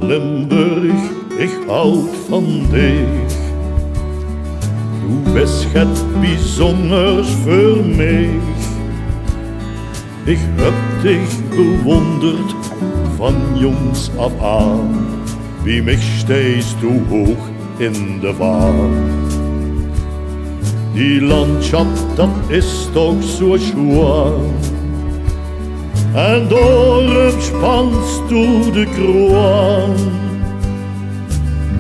Limburg, ik houd van dich. Du bist het bijzonders voor mij. Ik heb dich bewonderd van jongs af aan, wie mich steeds toe hoog in de waan. Die landschap, dat is toch zo schoon, en door hem spannst du de kroon.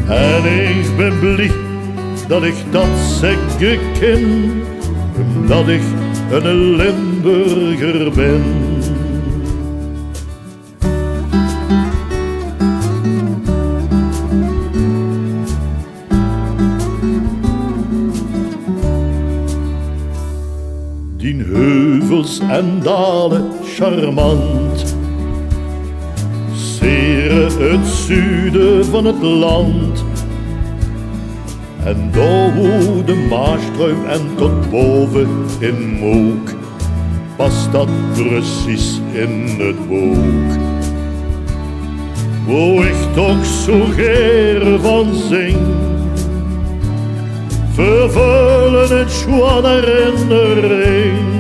En ik ben blij dat ik dat zeggen kan, omdat ik een Limburger ben. Die heuvels en dalen charmant, zeer het zuiden van het land. En daar hoe de Maasstruim en tot boven in Mook, past dat precies in het boek. Wo ik toch zo geer van zing, vervullen het schoon herinnering.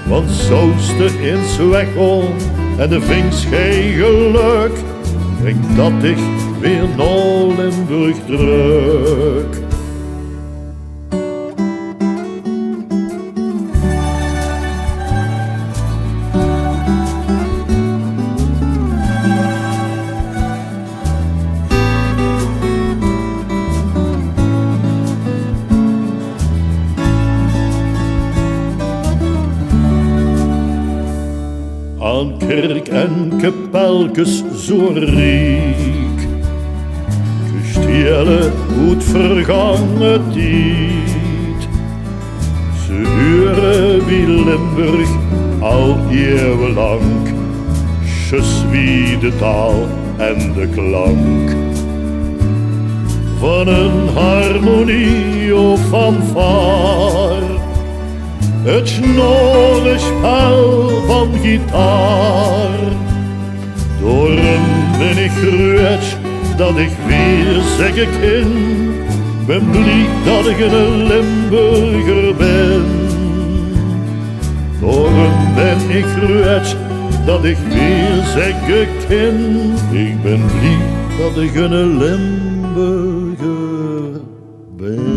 Want zoust in Zwegel en de vings geen geluk, brengt dat ik weer naar Limburg terug. Aan kerk en kapelkes zo riek, gestielle goed vergangen tijd. Ze huren wie Limburg al eeuwenlang, zus wie de taal en de klank. Van een harmonie of fanfare, het snorrenspel van gitaar. Door hem ben ik geruid dat ik weer zeggen kan, ben blij dat ik een Limburger ben. Door hem ben ik geruid dat ik weer zeggen kan, ik ben blij dat ik een Limburger ben.